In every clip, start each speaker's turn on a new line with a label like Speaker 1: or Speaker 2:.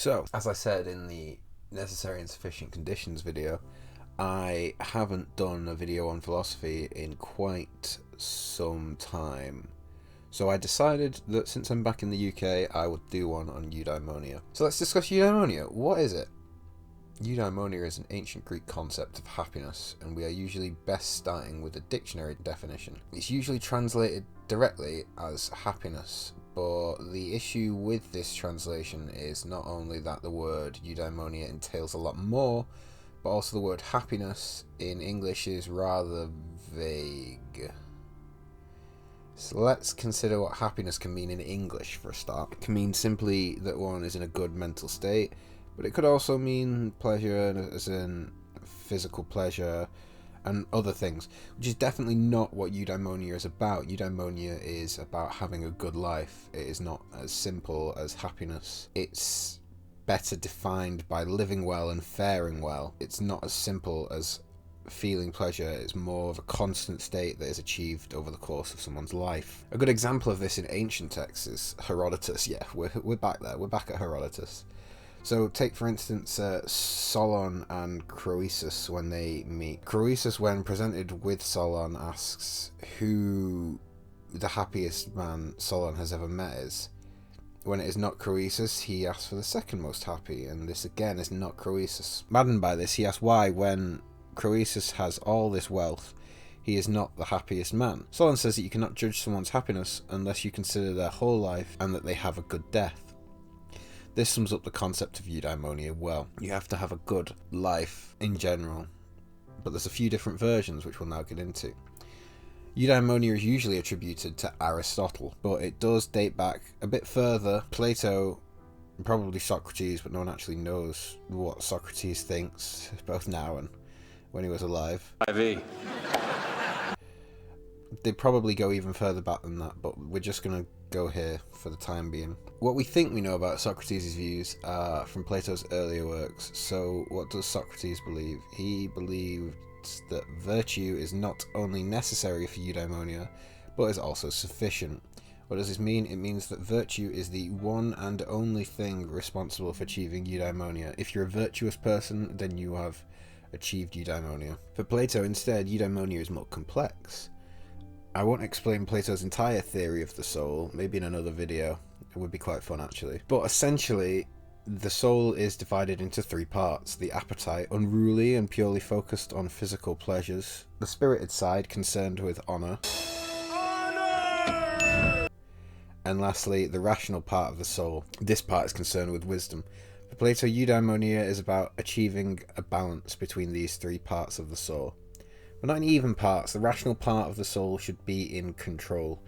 Speaker 1: So, as I said in the Necessary and Sufficient Conditions video, I haven't done a video on philosophy in quite some time. So I decided that since I'm back in the UK, I would do one on Eudaimonia. So let's discuss Eudaimonia. What is it? Eudaimonia is an ancient Greek concept of happiness, and we are usually best starting with a dictionary definition. It's usually translated directly as happiness, but the issue with this translation is not only that the word eudaimonia entails a lot more, but also the word happiness in English is rather vague. So let's consider what happiness can mean in English for a start. It can mean simply that one is in a good mental state, but it could also mean pleasure as in physical pleasure and other things, which is definitely not what eudaimonia is about. Eudaimonia is about having a good life. It is not as simple as happiness. It's better defined by living well and faring well. It's not as simple as feeling pleasure. It's more of a constant state that is achieved over the course of someone's life. A good example of this in ancient texts is Herodotus. Yeah, we're back there. We're back at Herodotus. So take for instance Solon and Croesus when they meet. Croesus, when presented with Solon, asks who the happiest man Solon has ever met is. When it is not Croesus, he asks for the second most happy, and this again is not Croesus. Maddened by this, he asks why, when Croesus has all this wealth, he is not the happiest man. Solon says that you cannot judge someone's happiness unless you consider their whole life and that they have a good death. This sums up the concept of eudaimonia well. You have to have a good life in general, but there's a few different versions which we'll now get into. Eudaimonia is usually attributed to Aristotle, but it does date back a bit further. Plato, probably Socrates, but no one actually knows what Socrates thinks, both now and when he was alive. IV. They probably go even further back than that, but we're just going to go here for the time being. What we think we know about Socrates' views are from Plato's earlier works. So what does Socrates believe? He believed that virtue is not only necessary for eudaimonia, but is also sufficient. What does this mean? It means that virtue is the one and only thing responsible for achieving eudaimonia. If you're a virtuous person, then you have achieved eudaimonia. For Plato, instead, eudaimonia is more complex. I won't explain Plato's entire theory of the soul, maybe in another video. It would be quite fun actually. But essentially, the soul is divided into three parts. The appetite, unruly and purely focused on physical pleasures. The spirited side, concerned with honour. And lastly, the rational part of the soul. This part is concerned with wisdom. For Plato, eudaimonia is about achieving a balance between these three parts of the soul. But not in even parts. The rational part of the soul should be in control.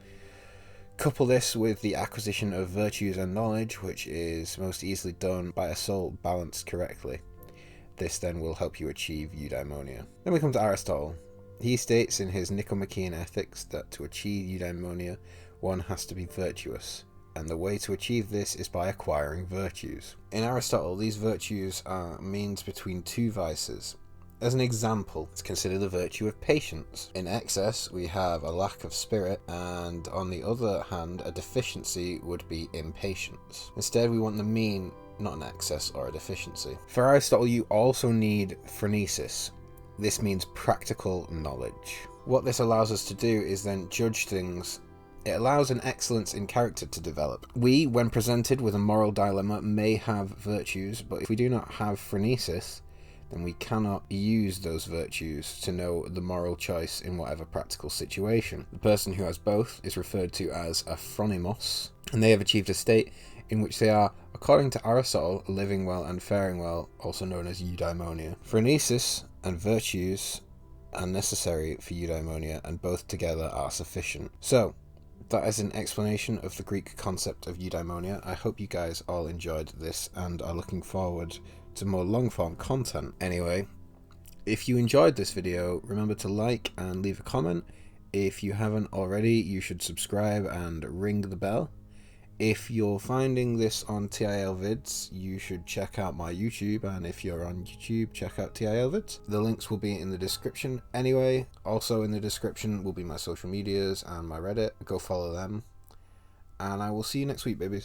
Speaker 1: Couple this with the acquisition of virtues and knowledge, which is most easily done by a soul balanced correctly. This then will help you achieve eudaimonia. Then we come to Aristotle. He states in his Nicomachean Ethics that to achieve eudaimonia, one has to be virtuous, and the way to achieve this is by acquiring virtues. In Aristotle, these virtues are means between two vices. As an example, let's consider the virtue of patience. In excess, we have a lack of spirit, and on the other hand, a deficiency would be impatience. Instead, we want the mean, not an excess or a deficiency. For Aristotle, you also need phronesis. This means practical knowledge. What this allows us to do is then judge things. It allows an excellence in character to develop. We, when presented with a moral dilemma, may have virtues, but if we do not have phronesis, then we cannot use those virtues to know the moral choice in whatever practical situation. The person who has both is referred to as a phronimos, and they have achieved a state in which they are, according to Aristotle, living well and faring well, also known as eudaimonia. Phronesis and virtues are necessary for eudaimonia, and both together are sufficient. So, that is an explanation of the Greek concept of eudaimonia. I hope you guys all enjoyed this and are looking forward to more long-form content. Anyway, if you enjoyed this video, remember to like and leave a comment. If you haven't already, you should subscribe and ring the bell. If you're finding this on TIL vids, you should check out my YouTube, and if you're on YouTube, check out TIL vids. The links will be in the description anyway. Also in the description will be my social medias and my Reddit. Go follow them. And I will see you next week, babies.